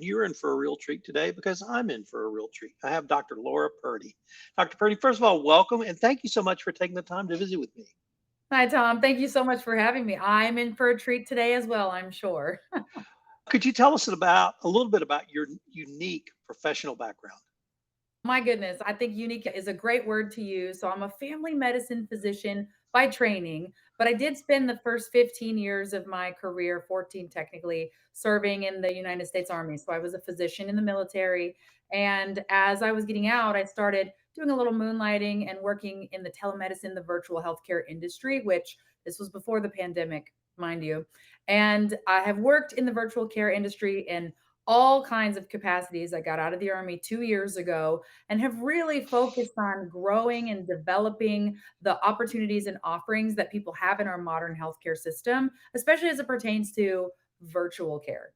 You're in for a real treat today because I'm in for a real treat. I have Dr. Laura Purdy. Dr. Purdy, first of all, welcome and thank you so much for taking the time to visit with me. Hi, Tom. Thank you so much for having me. I'm in for a treat today as well, I'm sure. Could you tell us about a little bit about your unique professional background? My goodness, I think unique is a great word to use. So, I'm a family medicine physician by training, but I did spend the first 15 years of my career, 14 technically, serving in the United States Army. So, I was a physician in the military. And as I was getting out, I started doing a little moonlighting and working in the telemedicine, the virtual healthcare industry, which this was before the pandemic, mind you. And I have worked in the virtual care industry in all kinds of capacities. I got out of the Army 2 years ago and have really focused on growing and developing the opportunities and offerings that people have in our modern healthcare system, especially as it pertains to virtual care.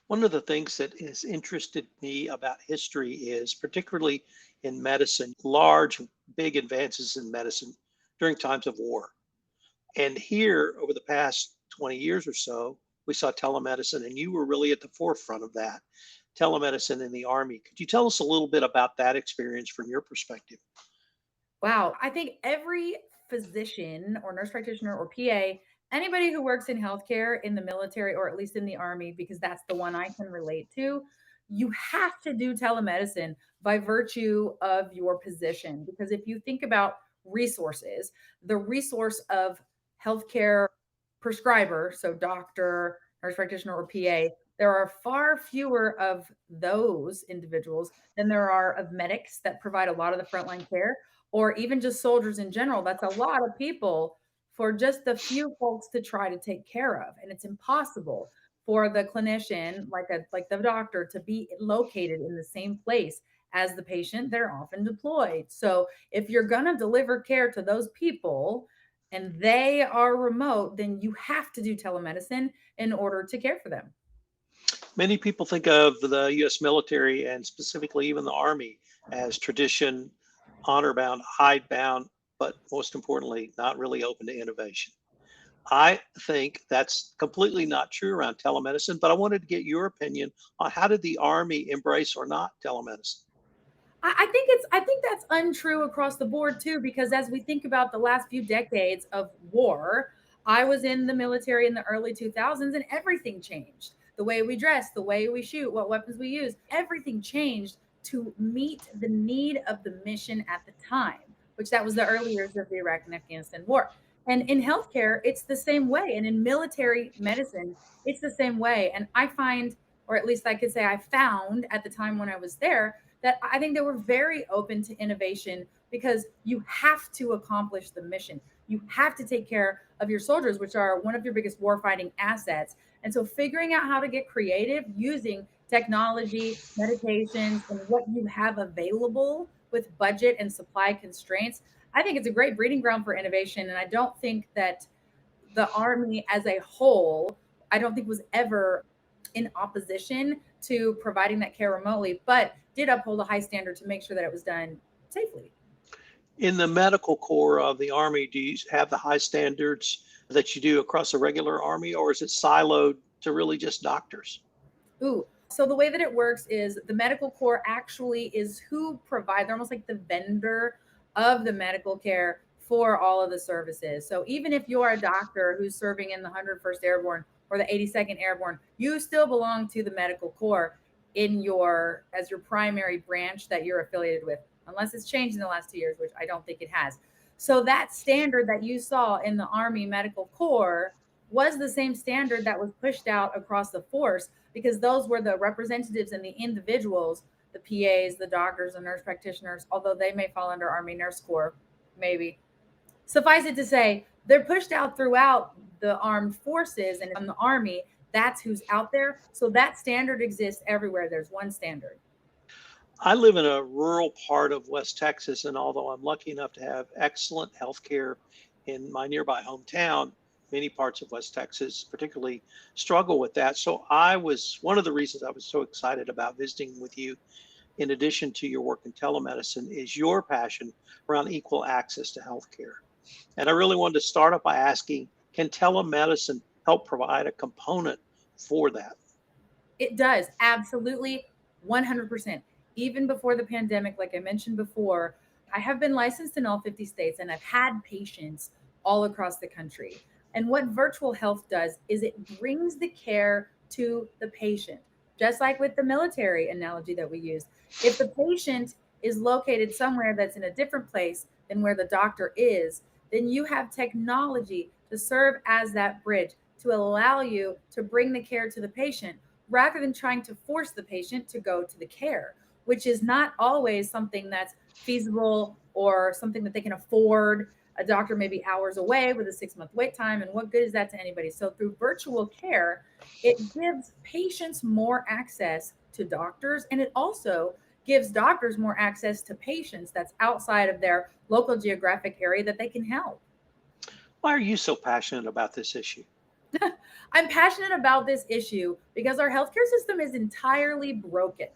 One of the things that has interested me about history is particularly in medicine, large, big advances in medicine during times of war. And here, over the past 20 years or so, we saw telemedicine, and you were really at the forefront of that telemedicine in the Army. Could you tell us a little bit about that experience from your perspective? Wow. I think every physician or nurse practitioner or PA, anybody who works in healthcare in the military or at least in the Army, because that's the one I can relate to, you have to do telemedicine by virtue of your position. Because if you think about resources, the resource of healthcare prescriber, so doctor, nurse practitioner, or PA, there are far fewer of those individuals than there are of medics that provide a lot of the frontline care or even just soldiers in general. That's a lot of people for just a few folks to try to take care of. And it's impossible for the clinician, like the doctor, to be located in the same place as the patient. They're often deployed. So if you're gonna deliver care to those people and they are remote, then you have to do telemedicine in order to care for them. Many people think of the US military and specifically even the Army as tradition, honor bound, hidebound, but most importantly, not really open to innovation. I think that's completely not true around telemedicine, but I wanted to get your opinion on how did the Army embrace or not telemedicine? I think that's untrue across the board too, because as we think about the last few decades of war, I was in the military in the early 2000s and everything changed. The way we dress, the way we shoot, what weapons we use, everything changed to meet the need of the mission at the time, which that was the early years of the Iraq and Afghanistan war. And in healthcare, it's the same way. And in military medicine, it's the same way. And I find, or at least I could say I found at the time when I was there, that I think they were very open to innovation because you have to accomplish the mission. You have to take care of your soldiers, which are one of your biggest warfighting assets. And so, figuring out how to get creative using technology, medications, and what you have available with budget and supply constraints, I think it's a great breeding ground for innovation. And I don't think that the Army as a whole, I don't think was ever in opposition to providing that care remotely, but did uphold a high standard to make sure that it was done safely. In the medical corps of the Army, do you have the high standards that you do across the regular Army, or is it siloed to really just doctors? Ooh. So the way that it works is the medical corps actually is who provide, they're almost like the vendor of the medical care for all of the services. So even if you're a doctor who's serving in the 101st Airborne or the 82nd Airborne, you still belong to the medical corps in your as your primary branch that you're affiliated with, unless it's changed in the last 2 years, which I don't think it has. So that standard that you saw in the Army Medical Corps was the same standard that was pushed out across the force because those were the representatives and the individuals, the PAs, the doctors, the nurse practitioners, although they may fall under Army Nurse Corps, maybe. Suffice it to say, they're pushed out throughout the armed forces and in the Army. That's who's out there. So that standard exists everywhere. There's one standard. I live in a rural part of West Texas, and although I'm lucky enough to have excellent health care in my nearby hometown, many parts of West Texas particularly struggle with that. So I was one of the reasons I was so excited about visiting with you, in addition to your work in telemedicine, is your passion around equal access to healthcare. And I really wanted to start off by asking, can telemedicine help provide a component for that? It does. Absolutely. 100%. Even before the pandemic, like I mentioned before, I have been licensed in all 50 states and I've had patients all across the country. And what virtual health does is it brings the care to the patient, just like with the military analogy that we use. If the patient is located somewhere that's in a different place than where the doctor is, then you have technology to serve as that bridge to allow you to bring the care to the patient rather than trying to force the patient to go to the care, which is not always something that's feasible or something that they can afford. A doctor may be hours away with a 6-month wait time. And what good is that to anybody? So, through virtual care, it gives patients more access to doctors, and it also gives doctors more access to patients that's outside of their local geographic area that they can help. Why are you so passionate about this issue? I'm passionate about this issue because our healthcare system is entirely broken.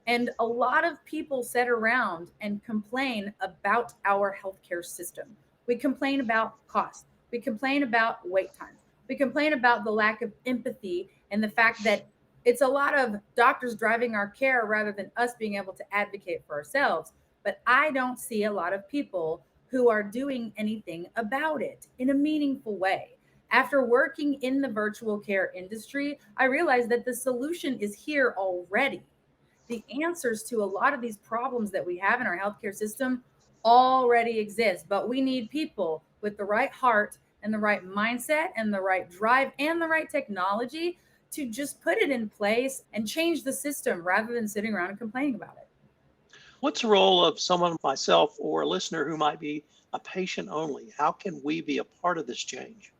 And a lot of people sit around and complain about our healthcare system. We complain about cost. We complain about wait times. We complain about the lack of empathy and the fact that it's a lot of doctors driving our care rather than us being able to advocate for ourselves. But I don't see a lot of people who are doing anything about it in a meaningful way. After working in the virtual care industry, I realized that the solution is here already. The answers to a lot of these problems that we have in our healthcare system already exist, but we need people with the right heart and the right mindset and the right drive and the right technology to just put it in place and change the system rather than sitting around and complaining about it. What's the role of someone, myself, or a listener who might be a patient only? How can we be a part of this change?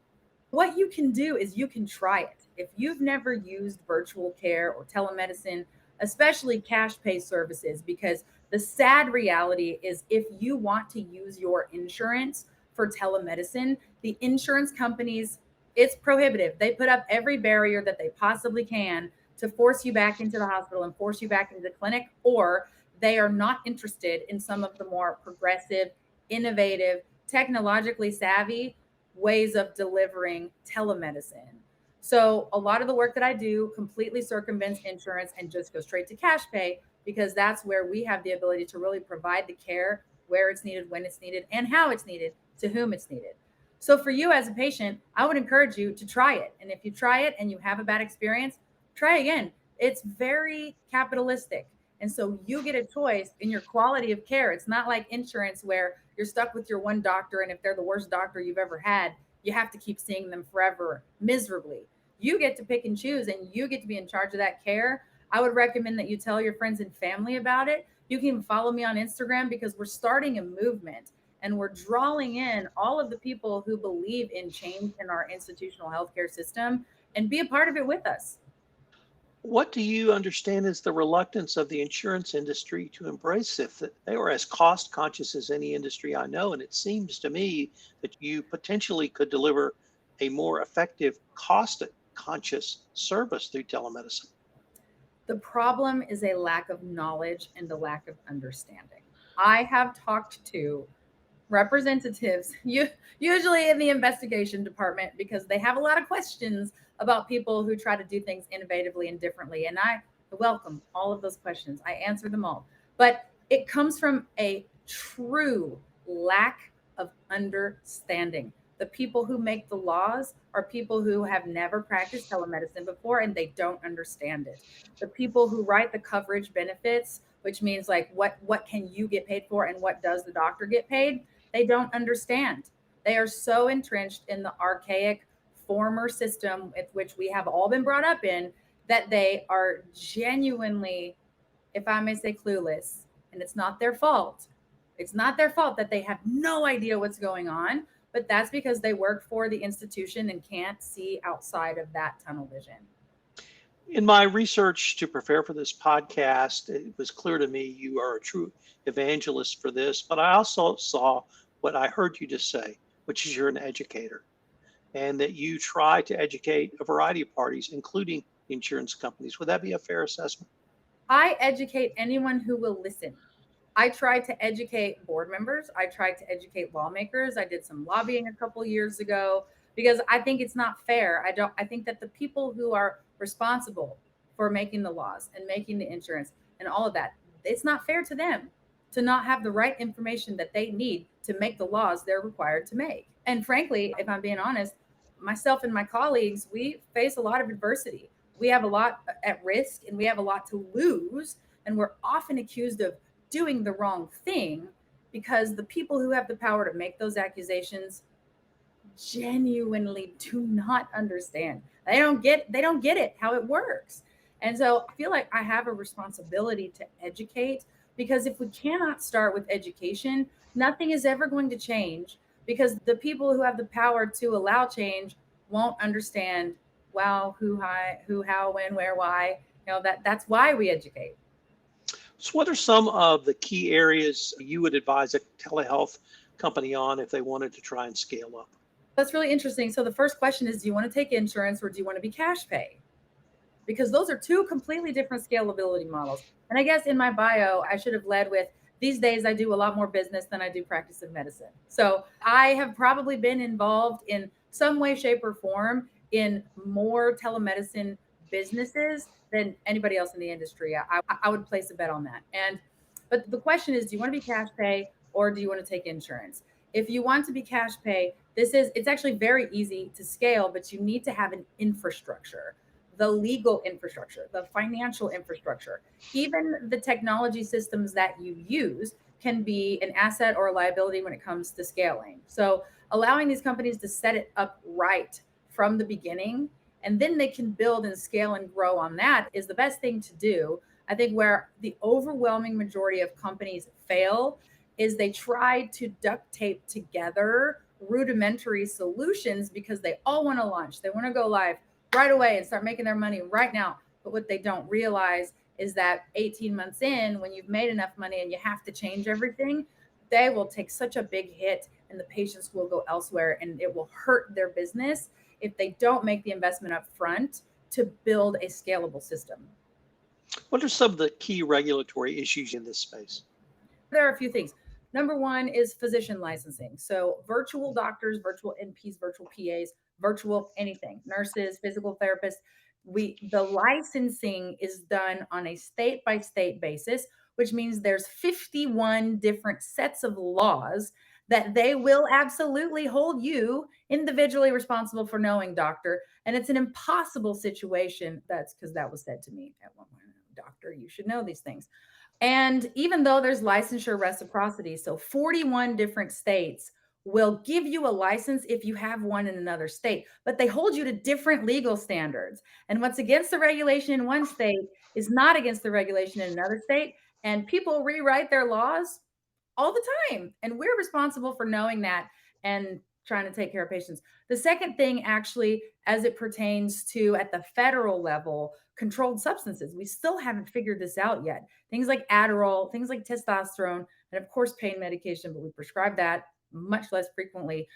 What you can do is you can try it. If you've never used virtual care or telemedicine, especially cash pay services, because the sad reality is if you want to use your insurance for telemedicine, the insurance companies, it's prohibitive. They put up every barrier that they possibly can to force you back into the hospital and force you back into the clinic, or they are not interested in some of the more progressive, innovative, technologically savvy ways of delivering telemedicine. So a lot of the work that I do completely circumvents insurance and just goes straight to cash pay because that's where we have the ability to really provide the care where it's needed, when it's needed, and how it's needed, to whom it's needed. So for you as a patient, I would encourage you to try it. And if you try it and you have a bad experience, try again. It's very capitalistic. And so you get a choice in your quality of care. It's not like insurance where you're stuck with your one doctor. And if they're the worst doctor you've ever had, you have to keep seeing them forever miserably. You get to pick and choose and you get to be in charge of that care. I would recommend that you tell your friends and family about it. You can follow me on Instagram because we're starting a movement and we're drawing in all of the people who believe in change in our institutional healthcare system and be a part of it with us. What do you understand is the reluctance of the insurance industry to embrace it? That they are as cost conscious as any industry I know. And it seems to me that you potentially could deliver a more effective, cost conscious service through telemedicine. The problem is a lack of knowledge and a lack of understanding. I have talked to representatives, usually in the investigation department, because they have a lot of questions about people who try to do things innovatively and differently. And I welcome all of those questions. I answer them all. But it comes from a true lack of understanding. The people who make the laws are people who have never practiced telemedicine before and they don't understand it. The people who write the coverage benefits, which means like what can you get paid for and what does the doctor get paid, they don't understand. They are so entrenched in the archaic former system with which we have all been brought up in that they are genuinely, if I may say, clueless. And it's not their fault. It's not their fault that they have no idea what's going on, but that's because they work for the institution and can't see outside of that tunnel vision. In my research to prepare for this podcast, it was clear to me you are a true evangelist for this, but I also saw what I heard you just say, which is you're an educator and that you try to educate a variety of parties, including insurance companies. Would that be a fair assessment? I educate anyone who will listen. I tried to educate board members. I tried to educate lawmakers. I did some lobbying a couple years ago because I think it's not fair. I think that the people who are responsible for making the laws and making the insurance and all of that. It's not fair to them to not have the right information that they need to make the laws they're required to make. And frankly, if I'm being honest, myself and my colleagues, we face a lot of adversity. We have a lot at risk and we have a lot to lose. And we're often accused of doing the wrong thing because the people who have the power to make those accusations genuinely do not understand. They don't get it how it works. And so I feel like I have a responsibility to educate, because if we cannot start with education, nothing is ever going to change, because the people who have the power to allow change won't understand wow, who, how, when, where, why. That's why we educate. So, what are some of the key areas you would advise a telehealth company on if they wanted to try and scale up? That's really interesting. So the first question is, do you want to take insurance or do you want to be cash pay? Because those are two completely different scalability models. And I guess in my bio, I should have led with, these days I do a lot more business than I do practice of medicine. So I have probably been involved in some way, shape, or form in more telemedicine businesses than anybody else in the industry. I would place a bet on that. But the question is, do you want to be cash pay or do you want to take insurance? If you want to be cash pay, it's actually very easy to scale, but you need to have an infrastructure, the legal infrastructure, the financial infrastructure, even the technology systems that you use can be an asset or a liability when it comes to scaling. So allowing these companies to set it up right from the beginning, and then they can build and scale and grow on that, is the best thing to do. I think where the overwhelming majority of companies fail is they try to duct tape together rudimentary solutions because they all want to launch. They want to go live right away and start making their money right now. But what they don't realize is that 18 months in, when you've made enough money and you have to change everything, they will take such a big hit and the patients will go elsewhere, and it will hurt their business if they don't make the investment up front to build a scalable system. What are some of the key regulatory issues in this space? There are a few things. Number one is physician licensing. So virtual doctors, virtual NPs, virtual PAs, virtual anything, nurses, physical therapists. The licensing is done on a state by state basis, which means there's 51 different sets of laws that they will absolutely hold you individually responsible for knowing, doctor. And it's an impossible situation. That's because that was said to me at one point. Doctor, you should know these things. And even though there's licensure reciprocity, so 41 different states will give you a license if you have one in another state, but they hold you to different legal standards. And what's against the regulation in one state is not against the regulation in another state. And people rewrite their laws all the time. And we're responsible for knowing that and trying to take care of patients. The second thing, actually, as it pertains to at the federal level, controlled substances, we still haven't figured this out yet. Things like Adderall, things like testosterone, and of course, pain medication, but we prescribe that much less frequently.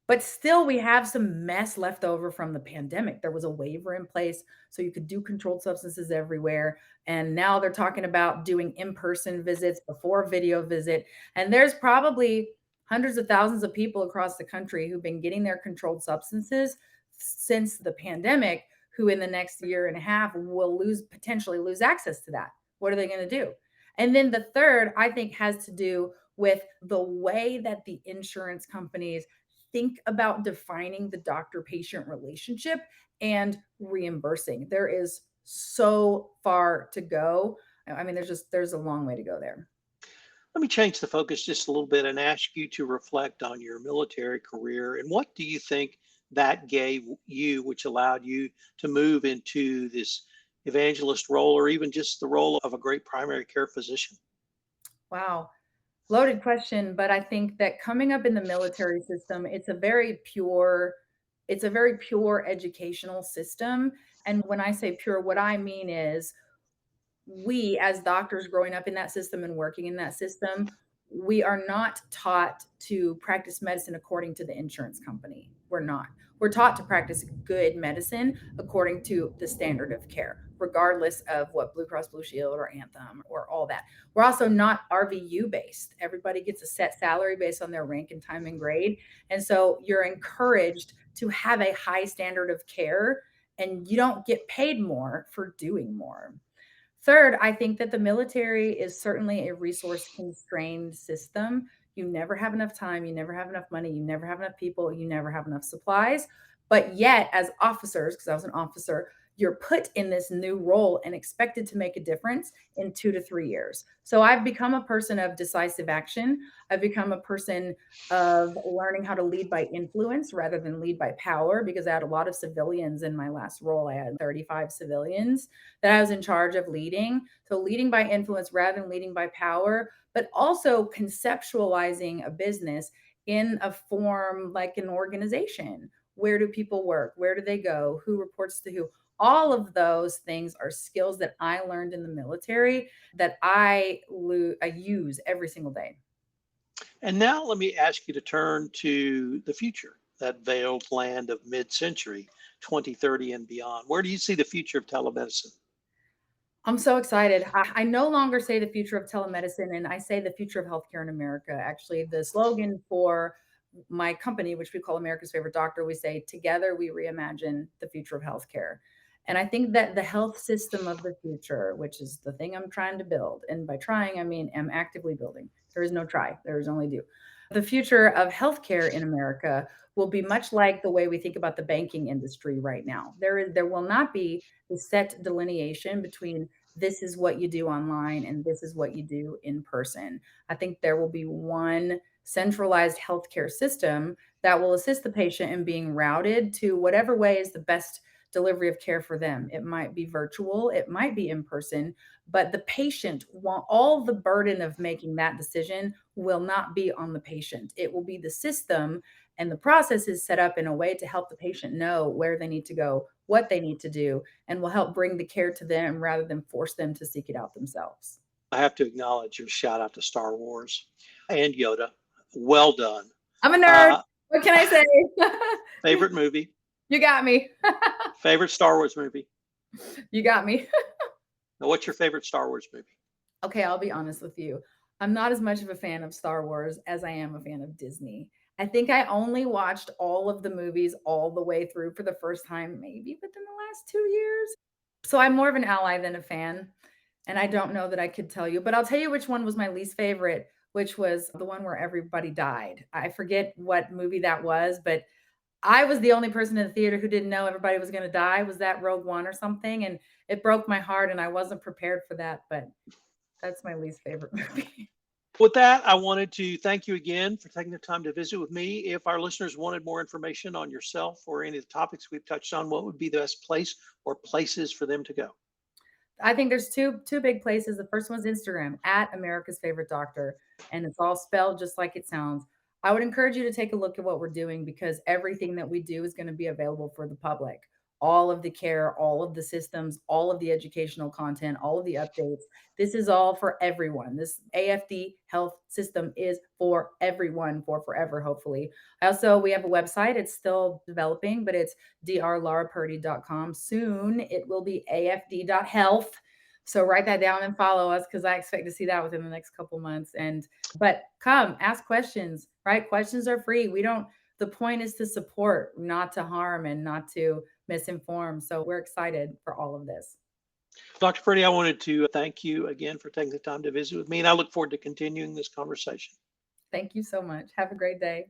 But still, we have some mess left over from the pandemic. There was a waiver in place so you could do controlled substances everywhere. And now they're talking about doing in person visits before video visit. And there's probably hundreds of thousands of people across the country who've been getting their controlled substances since the pandemic, who in the next year and a half will potentially lose access to that. What are they going to do? And then the third, I think, has to do with the way that the insurance companies think about defining the doctor patient relationship and reimbursing. There is so far to go. I mean, there's a long way to go there. Let me change the focus just a little bit and ask you to reflect on your military career and what do you think that gave you, which allowed you to move into this evangelist role or even just the role of a great primary care physician? Wow. Loaded question, but I think that coming up in the military system, it's a very pure educational system. And when I say pure, what I mean is we as doctors growing up in that system and working in that system, we are not taught to practice medicine according to the insurance company. We're not. We're taught to practice good medicine according to the standard of care, regardless of what Blue Cross Blue Shield or Anthem or all that. We're also not RVU based. Everybody gets a set salary based on their rank and time and grade. And so you're encouraged to have a high standard of care and you don't get paid more for doing more. Third, I think that the military is certainly a resource constrained system. You never have enough time, you never have enough money, you never have enough people, you never have enough supplies. But yet, as officers, because I was an officer, you're put in this new role and expected to make a difference in 2 to 3 years. So I've become a person of decisive action. I've become a person of learning how to lead by influence rather than lead by power, because I had a lot of civilians in my last role. I had 35 civilians that I was in charge of leading. So leading by influence rather than leading by power, but also conceptualizing a business in a form like an organization. Where do people work? Where do they go? Who reports to who? All of those things are skills that I learned in the military that I use every single day. And now let me ask you to turn to the future, that veiled land of mid-century, 2030 and beyond. Where do you see the future of telemedicine? I'm so excited. I no longer say the future of telemedicine, and I say the future of healthcare in America. Actually, the slogan for my company, which we call America's Favorite Doctor, we say, together we reimagine the future of healthcare. And I think that the health system of the future, which is the thing I'm trying to build, and by trying, I mean I'm actively building. There is no try, there is only do. The future of healthcare in America will be much like the way we think about the banking industry right now. There will not be the set delineation between this is what you do online and this is what you do in person. I think there will be one centralized healthcare system that will assist the patient in being routed to whatever way is the best delivery of care for them. It might be virtual, it might be in person, but the patient want all the burden of making that decision will not be on the patient. It will be the system, and the process is set up in a way to help the patient know where they need to go, what they need to do, and will help bring the care to them rather than force them to seek it out themselves. I have to acknowledge your shout out to Star Wars and Yoda. Well done. I'm a nerd. Uh, What can I say? favorite movie? You got me. Favorite Star Wars movie? You got me. Now, what's your favorite Star Wars movie? Okay, I'll be honest with you. I'm not as much of a fan of Star Wars as I am a fan of Disney. I think I only watched all of the movies all the way through for the first time, maybe within the last 2 years. So I'm more of an ally than a fan. And I don't know that I could tell you, but I'll tell you which one was my least favorite, which was the one where everybody died. I forget what movie that was, but I was the only person in the theater who didn't know everybody was going to die. Was that Rogue One or something? And it broke my heart, and I wasn't prepared for that. But that's my least favorite movie. With that, I wanted to thank you again for taking the time to visit with me. If our listeners wanted more information on yourself or any of the topics we've touched on, what would be the best place or places for them to go? I think there's two big places. The first one's Instagram at America's Favorite Doctor, and it's all spelled just like it sounds. I would encourage you to take a look at what we're doing because everything that we do is going to be available for the public. All of the care, all of the systems, all of the educational content, all of the updates. This is all for everyone. This AfD Health System is for everyone for forever, hopefully. Also, we have a website. It's still developing, but it's drlaurapurdy.com. Soon it will be afd.health. So write that down and follow us because I expect to see that within the next couple months. And but come ask questions, right? Questions are free. We don't the point is to support, not to harm and not to misinform. So we're excited for all of this. Dr. Purdy, I wanted to thank you again for taking the time to visit with me, and I look forward to continuing this conversation. Thank you so much. Have a great day.